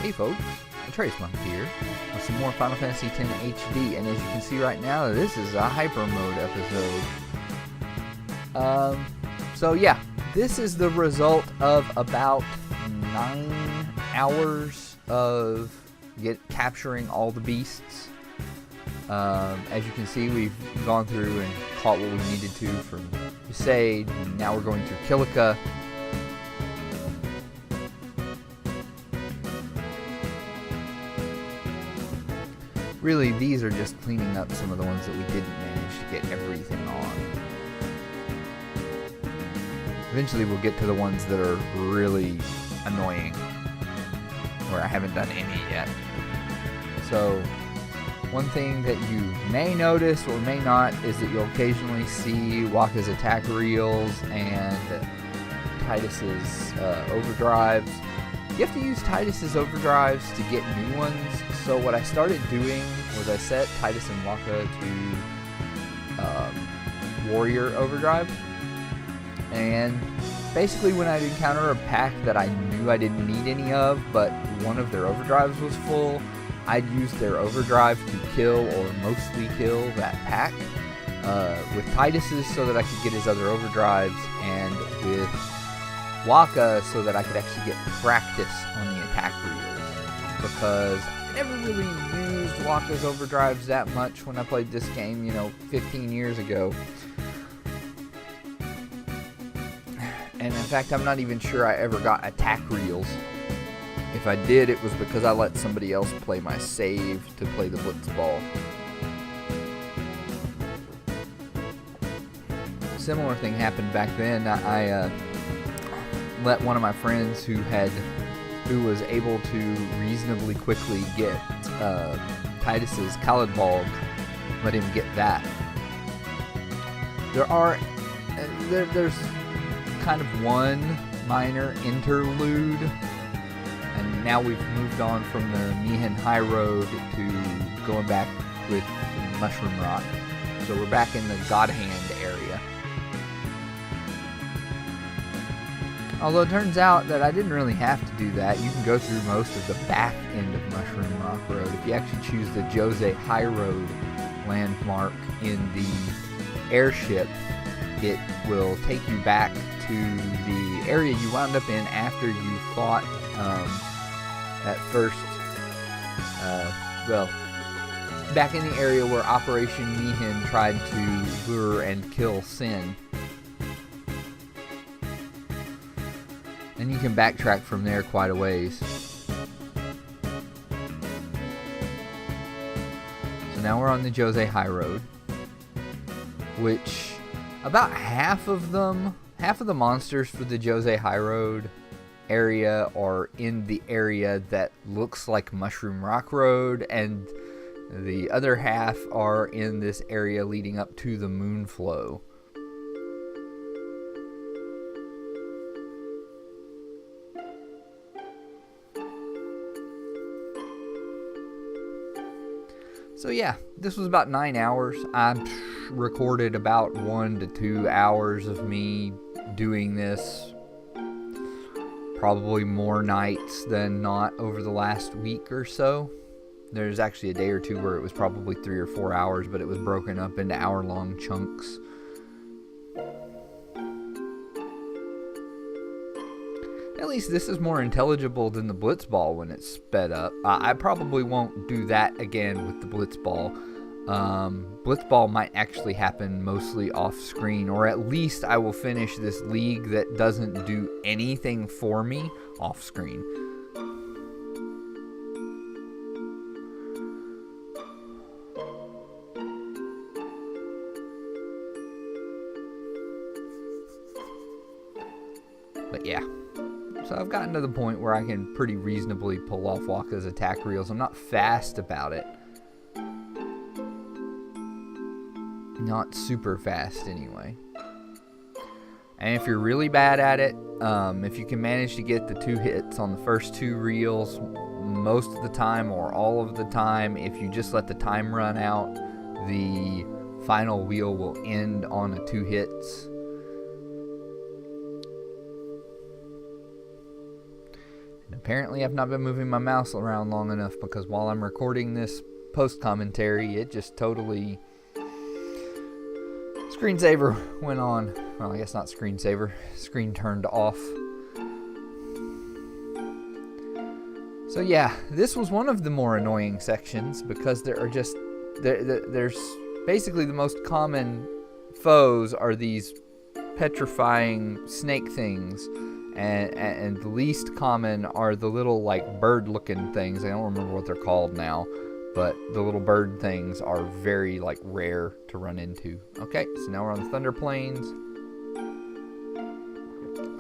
Hey folks, Atreus Monk here with some more Final Fantasy X HD, and as you can see right now, this is a Hyper Mode episode. So yeah, this is the result of about 9 hours of capturing all the beasts. As you can see, we've gone through and caught what we needed to from Besaid, and now we're going through Kilika. Really, these are just cleaning up some of the ones that we didn't manage to get everything on. Eventually we'll get to the ones that are really annoying, where I haven't done any yet. So, one thing that you may notice or may not is that you'll occasionally see Wakka's attack reels and Tidus's overdrives. You have to use Tidus's overdrives to get new ones. So what I started doing was I set Tidus and Wakka to Warrior Overdrive. And basically when I'd encounter a pack that I knew I didn't need any of, but one of their overdrives was full, I'd use their overdrive to kill or mostly kill that pack with Tidus's so that I could get his other overdrives, and with Wakka so that I could actually get practice on the attack reels, because I never really used Wakka's overdrives that much when I played this game, 15 years ago. And in fact, I'm not even sure I ever got attack reels. If I did, it was because I let somebody else play my save to play the Blitzball. Similar thing happened back then. I let one of my friends who was able to reasonably quickly get Tidus's Kalidbolg, let him get that. There's kind of one minor interlude, and now we've moved on from the Mi'ihen High Road to going back with Mushroom Rock. So we're back in the God Hand area. Although it turns out that I didn't really have to do that. You can go through most of the back end of Mushroom Rock Road. If you actually choose the Djose High Road landmark in the airship, it will take you back to the area you wound up in after you fought at first, back in the area where Operation Mi'ihen tried to lure and kill Sin. And you can backtrack from there quite a ways. So now we're on the Djose High Road, which about half of the monsters for the Djose High Road area are in the area that looks like Mushroom Rock Road, and the other half are in this area leading up to the Moonflow. So yeah, this was about 9 hours. I recorded about 1 to 2 hours of me doing this. Probably more nights than not over the last week or so. There's actually a day or two where it was probably 3 or 4 hours, but it was broken up into hour-long chunks. At least this is more intelligible than the Blitzball when it's sped up. I probably won't do that again with the Blitzball. Blitzball might actually happen mostly off-screen, or at least I will finish this league that doesn't do anything for me off-screen. But yeah. So I've gotten to the point where I can pretty reasonably pull off Wakka's attack reels. I'm not fast about it. Not super fast anyway. And if you're really bad at it, if you can manage to get the 2 hits on the first 2 reels most of the time or all of the time, if you just let the time run out, the final wheel will end on the 2 hits. Apparently I've not been moving my mouse around long enough, because while I'm recording this post commentary, it just totally... Screensaver went on. Well, I guess not screensaver. Screen turned off. So yeah, this was one of the more annoying sections, because there are just... There's basically the most common foes are these petrifying snake things. And the least common are the little, like, bird-looking things. I don't remember what they're called now. But the little bird things are very, like, rare to run into. Okay, so now we're on the Thunder Plains.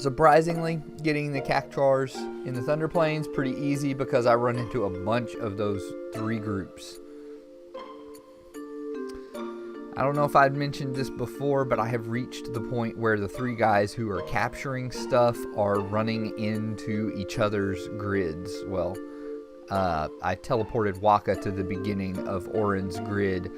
Surprisingly, getting the Cactuars in the Thunder Plains pretty easy, because I run into a bunch of those 3 groups. I don't know if I'd mentioned this before, but I have reached the point where the 3 guys who are capturing stuff are running into each other's grids. Well, I teleported Waka to the beginning of Auron's grid.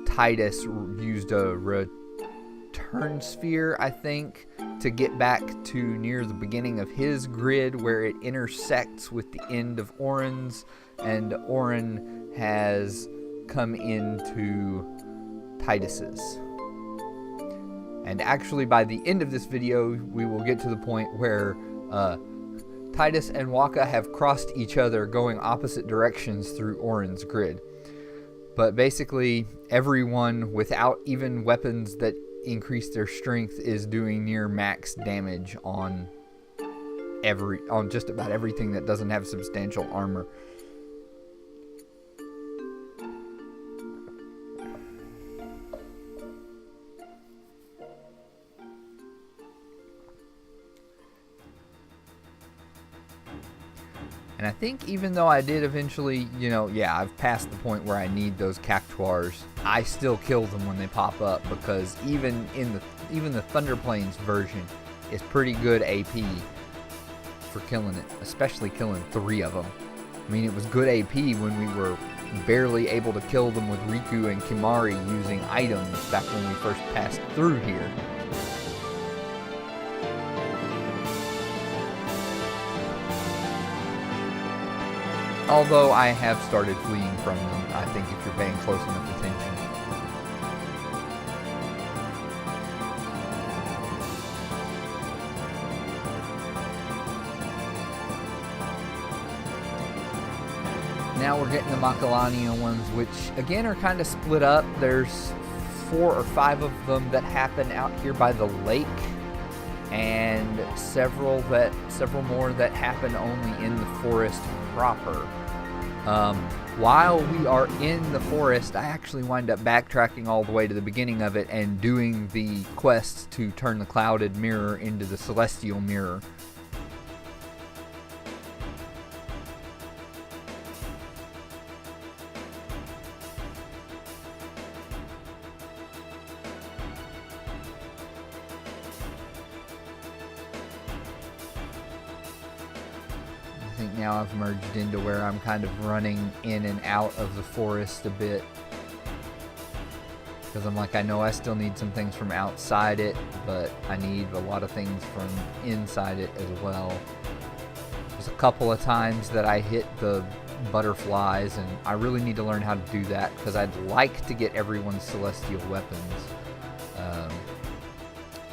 Tidus used a return sphere, I think, to get back to near the beginning of his grid, where it intersects with the end of Auron's, and Auron has come into Tidus's. And actually, by the end of this video, we will get to the point where Tidus and Waka have crossed each other, going opposite directions through Auron's grid. But basically, everyone without even weapons that increase their strength is doing near max damage on just about everything that doesn't have substantial armor. And I think even though I did eventually, I've passed the point where I need those Cactuars, I still kill them when they pop up, because even the Thunder Plains version is pretty good AP for killing it, especially killing 3 of them. I mean, it was good AP when we were barely able to kill them with Riku and Kimahri using items back when we first passed through here. Although I have started fleeing from them, I think, if you're paying close enough attention. Now we're getting the Macalania ones, which again are kind of split up. There's 4 or 5 of them that happen out here by the lake, and several more that happen only in the forest proper. While we are in the forest, I actually wind up backtracking all the way to the beginning of it and doing the quest to turn the Clouded Mirror into the Celestial Mirror. I think now I've merged into where I'm kind of running in and out of the forest a bit, because I'm like, I know I still need some things from outside it, but I need a lot of things from inside it as well. There's a couple of times that I hit the butterflies, and I really need to learn how to do that, because I'd like to get everyone's celestial weapons.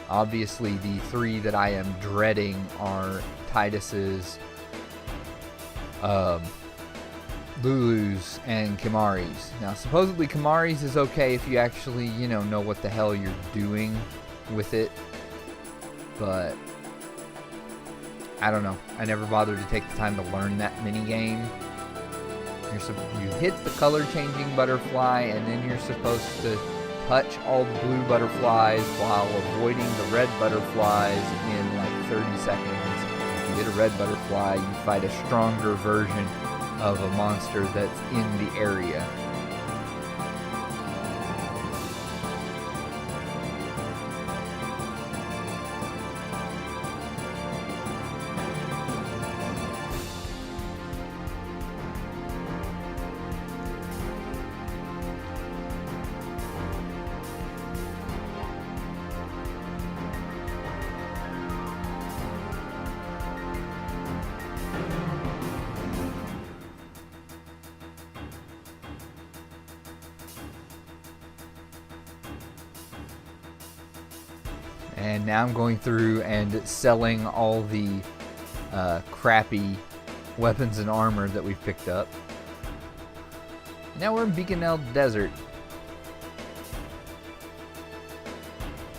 Obviously, the 3 that I am dreading are Tidus's, Lulu's, and Kimahri's. Now, supposedly Kimahri's is okay if you actually, know what the hell you're doing with it, but I don't know. I never bothered to take the time to learn that minigame. You hit the color-changing butterfly, and then you're supposed to touch all the blue butterflies while avoiding the red butterflies in like 30 seconds. If you hit a red butterfly, you fight a stronger version of a monster that's in the area. And now I'm going through and selling all the crappy weapons and armor that we've picked up. Now we're in Beaconell Desert.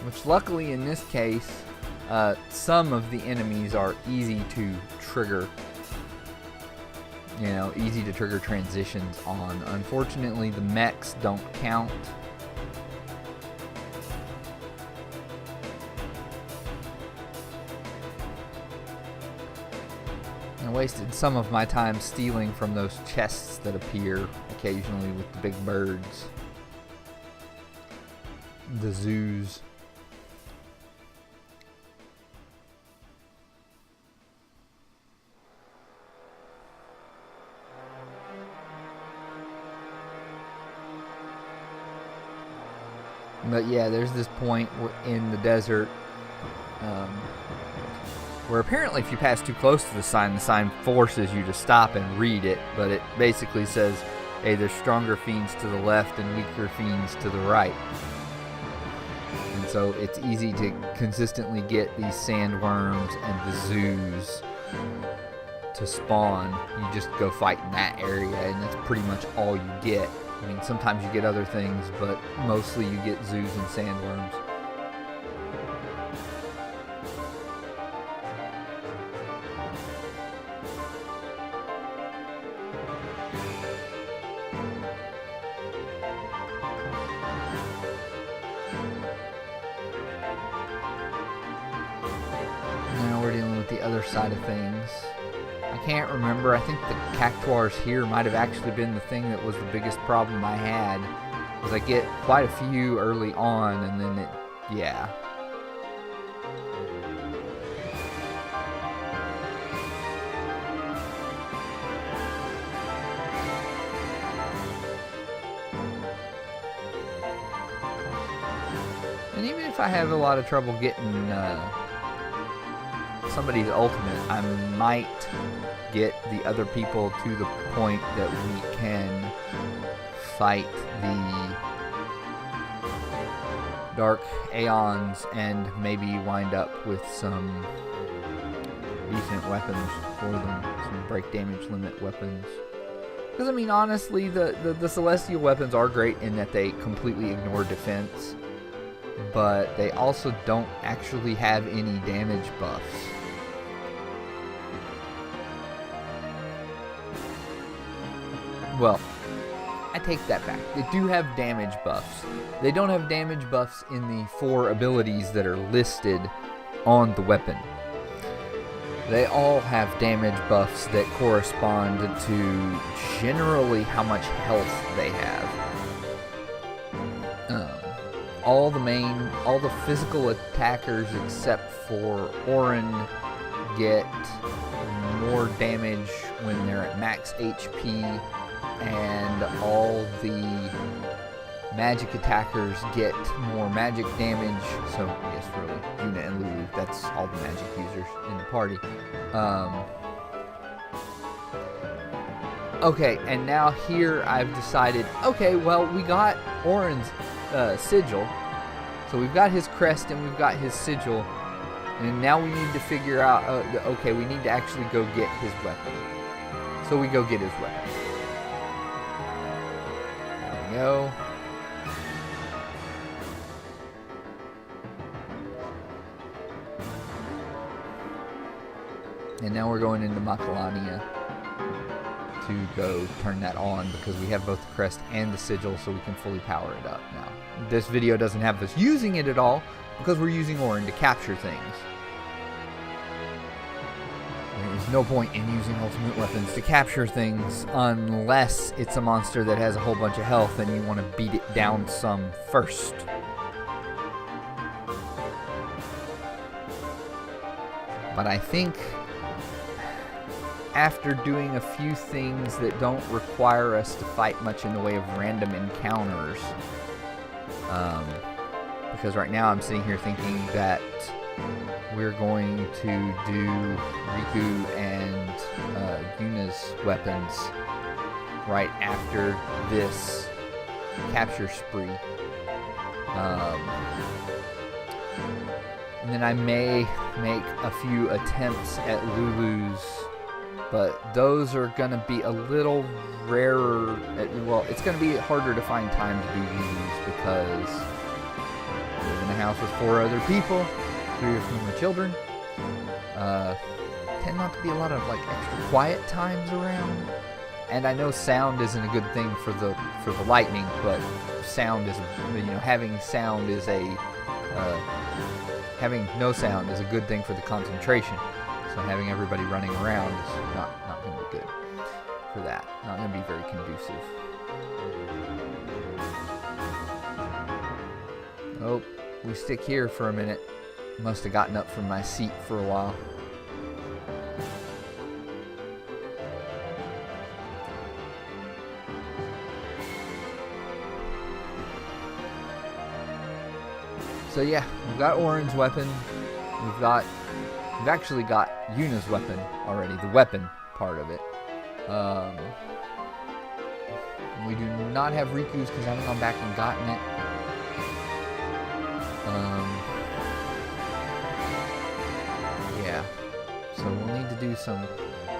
Which luckily in this case, some of the enemies are easy to trigger. You know, easy to trigger transitions on. Unfortunately, the mechs don't count. I wasted some of my time stealing from those chests that appear occasionally with the big birds. The zoos. But yeah, there's this point in the desert where apparently if you pass too close to the sign forces you to stop and read it, but it basically says, hey, there's stronger fiends to the left and weaker fiends to the right. And so it's easy to consistently get these sandworms and the zoos to spawn. You just go fight in that area, and that's pretty much all you get. I mean, sometimes you get other things, but mostly you get zoos and sandworms. Now we're dealing with the other side of things. I can't remember. I think the cactuars here might have actually been the thing that was the biggest problem I had. Because I get quite a few early on, and then yeah. And even if I have a lot of trouble getting somebody's ultimate, I might get the other people to the point that we can fight the Dark Aeons and maybe wind up with some decent weapons for them, some break damage limit weapons. Because I mean, honestly, the Celestial weapons are great in that they completely ignore defense, but they also don't actually have any damage buffs. Well, I take that back. They do have damage buffs. They don't have damage buffs in the 4 abilities that are listed on the weapon. They all have damage buffs that correspond to generally how much health they have. All the physical attackers except for Auron get more damage when they're at max HP, and all the magic attackers get more magic damage. So, yes, really, Yuna and Lulu, that's all the magic users in the party. Okay, and now here I've decided, okay, well, we got Auron's sigil. So we've got his crest and we've got his sigil. And now we need to figure out, okay, we need to actually go get his weapon. So we go get his weapon. There we go. And now we're going into Macalania to go turn that on because we have both the crest and the sigil, so we can fully power it up now. This video doesn't have us using it at all because we're using Auron to capture things. There's no point in using ultimate weapons to capture things unless it's a monster that has a whole bunch of health and you want to beat it down some first. But I think after doing a few things that don't require us to fight much in the way of random encounters, because right now I'm sitting here thinking that we're going to do Riku and Yuna's weapons right after this capture spree. And then I may make a few attempts at Lulus, but those are going to be a little rarer. Well, it's going to be harder to find time to do Lulus because I live in a house with 4 other people, 3 of whom are children. Tend not to be a lot of like extra quiet times around. And I know sound isn't a good thing for the lightning, but sound is, having sound is having no sound is a good thing for the concentration. So having everybody running around is not going to be good for that. Not going to be very conducive. Oh, we stick here for a minute. Must have gotten up from my seat for a while. So yeah, we've got Auron's weapon. We've actually got Yuna's weapon already, the weapon part of it. We do not have Riku's because I haven't gone back and gotten it. Yeah, so we'll need to do some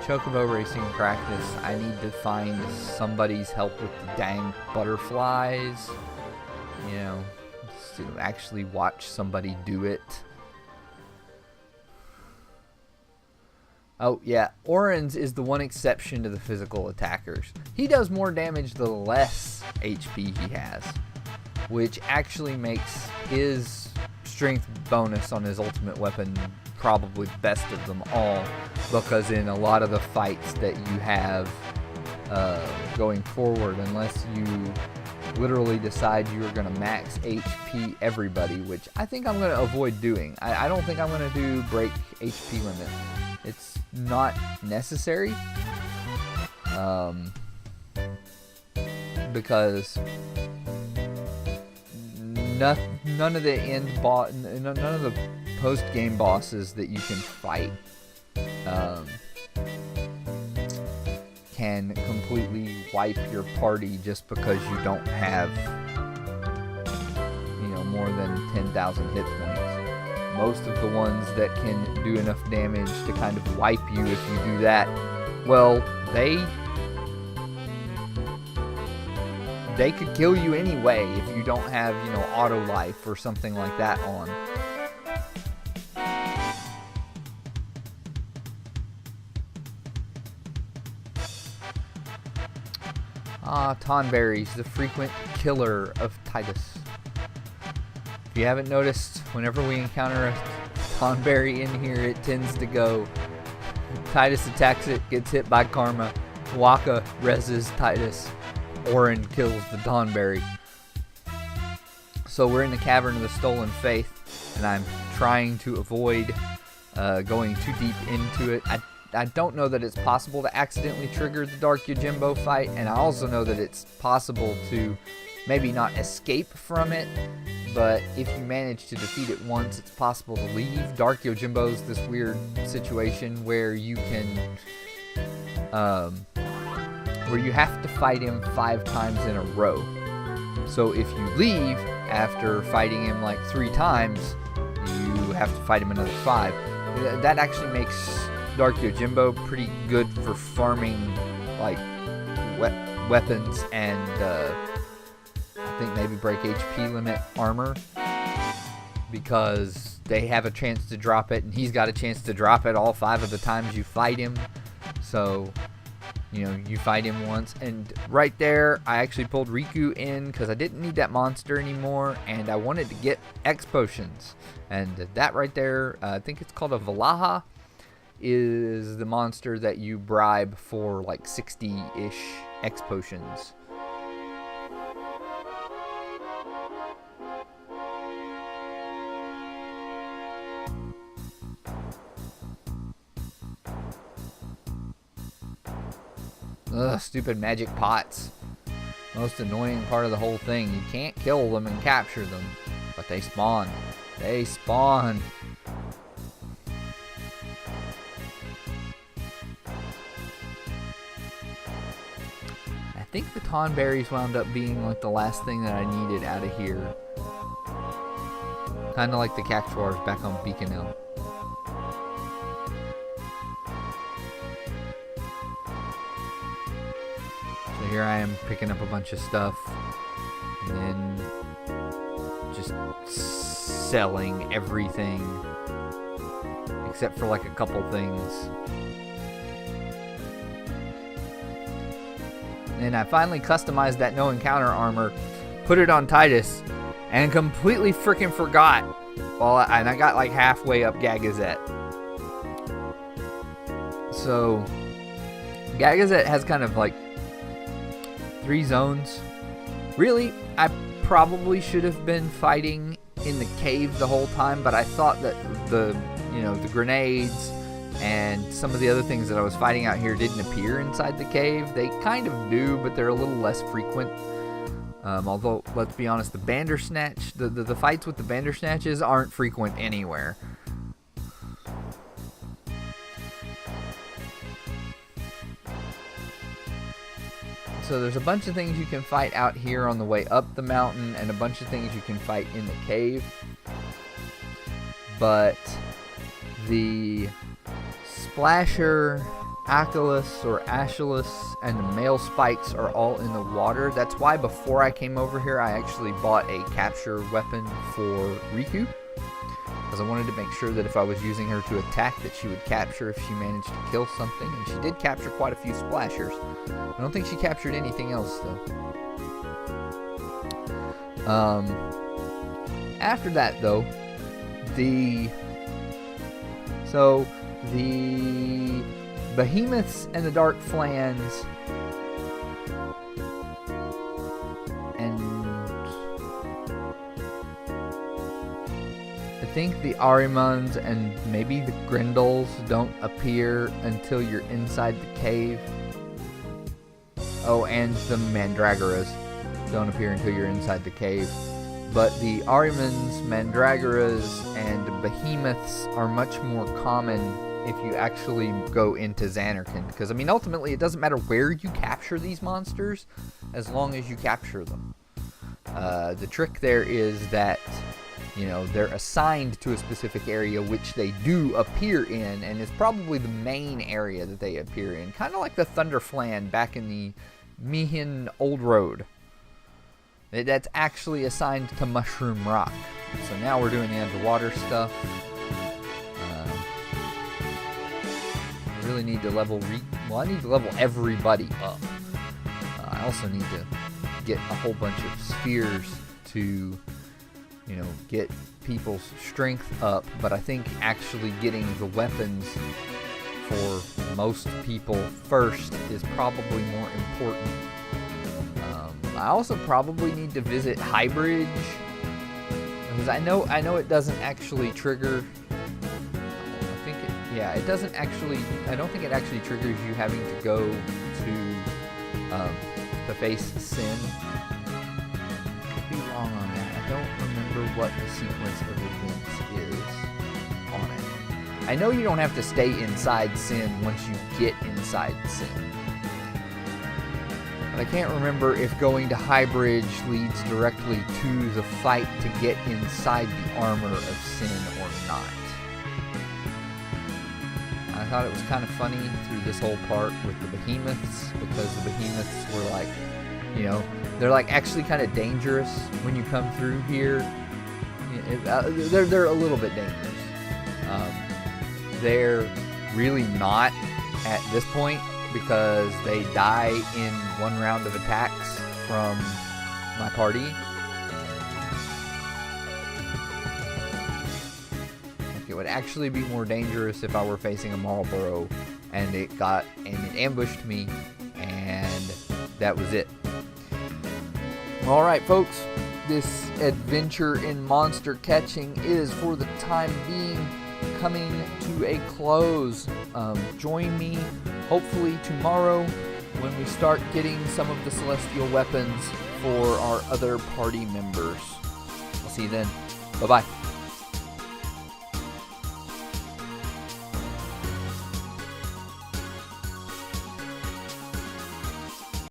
Chocobo racing practice. I need to find somebody's help with the dang butterflies. To actually watch somebody do it. Oh yeah, Auron's is the one exception to the physical attackers. He does more damage the less HP he has, which actually makes his strength bonus on his ultimate weapon probably the best of them all, because in a lot of the fights that you have going forward, unless you literally decide you are going to max HP everybody, which I think I'm going to avoid doing. I don't think I'm going to do break HP limit. It's not necessary. Because none of the none of the post-game bosses that you can fight can completely wipe your party just because you don't have, more than 10,000 hit points. Most of the ones that can do enough damage to kind of wipe you if you do that, well, they could kill you anyway if you don't have, auto life or something like that on. Tonberries, the frequent killer of Tidus. If you haven't noticed, whenever we encounter a Tonberry in here, it tends to go. Tidus attacks it, gets hit by Karma. Wakka reses Tidus. Auron kills the Tonberry. So we're in the Cavern of the Stolen Faith, and I'm trying to avoid going too deep into it. I don't know that it's possible to accidentally trigger the Dark Yojimbo fight, and I also know that it's possible to maybe not escape from it, but if you manage to defeat it once, it's possible to leave. Dark Yojimbo's this weird situation where you can, where you have to fight him 5 times in a row. So if you leave after fighting him like 3 times, you have to fight him another 5. That actually makes Dark Yojimbo pretty good for farming like weapons and I think maybe break HP limit armor, because they have a chance to drop it and he's got a chance to drop it all 5 of the times you fight him. So you fight him once, and right there I actually pulled Riku in because I didn't need that monster anymore and I wanted to get X potions, and that right there, I think it's called a Valaha, is the monster that you bribe for like 60-ish X potions. Ugh, stupid magic pots. Most annoying part of the whole thing. You can't kill them and capture them, but they spawn. They spawn. I think the Tonberries wound up being like the last thing that I needed out of here. Kind of like the Cactuars back on Beacon Hill. So here I am picking up a bunch of stuff. And then just selling everything. Except for like a couple things. And I finally customized that no encounter armor. Put it on Titus. And completely freaking forgot. And I got like halfway up Gagazet. So, Gagazet has kind of like 3 zones. Really, I probably should have been fighting in the cave the whole time, but I thought that the grenades and some of the other things that I was fighting out here didn't appear inside the cave. They kind of do, but they're a little less frequent. Although, let's be honest, the Bandersnatch, the fights with the Bandersnatches aren't frequent anywhere. So there's a bunch of things you can fight out here on the way up the mountain, and a bunch of things you can fight in the cave. But the Splasher, Achilles or Achilles, and the male spikes are all in the water. That's why before I came over here, I actually bought a capture weapon for Riku, because I wanted to make sure that if I was using her to attack, that she would capture if she managed to kill something. And she did capture quite a few splashers. I don't think she captured anything else though. After that though, the Behemoths and the Dark Flans, and I think the Arimans and maybe the Grendels don't appear until you're inside the cave. Oh, and the Mandragoras don't appear until you're inside the cave. But the Arimans, Mandragoras, and Behemoths are much more common if you actually go into Zanarkand. Because, I mean, ultimately, it doesn't matter where you capture these monsters, as long as you capture them. The trick there is that, you know, they're assigned to a specific area, which they do appear in, and it's probably the main area that they appear in. Kind of like the Thunderflan back in the Mihin Old Road. That's actually assigned to Mushroom Rock. So now we're doing the underwater stuff. I really need to level... I need to level everybody up. I also need to get a whole bunch of spheres to, you know, get people's strength up. But I think actually getting the weapons for most people first is probably more important. I also probably need to visit Highbridge, because I know it doesn't actually trigger. It doesn't actually. I don't think it actually triggers you having to go to face Sin. Could be wrong on that. I don't remember what the sequence of events is on it. I know you don't have to stay inside Sin once you get inside Sin. I can't remember if going to Highbridge leads directly to the fight to get inside the armor of Sin or not. I thought it was kind of funny through this whole part with the Behemoths, because the Behemoths were like, you know, they're like actually kind of dangerous when you come through here. They're a little bit dangerous. They're really not at this point, because they die in one round of attacks from my party. Like, it would actually be more dangerous if I were facing a Marlboro and it ambushed me, and that was it. Alright folks, this adventure in monster catching is for the time being coming to a close. Join me hopefully tomorrow when we start getting some of the celestial weapons for our other party members. I'll see you then. Bye-bye.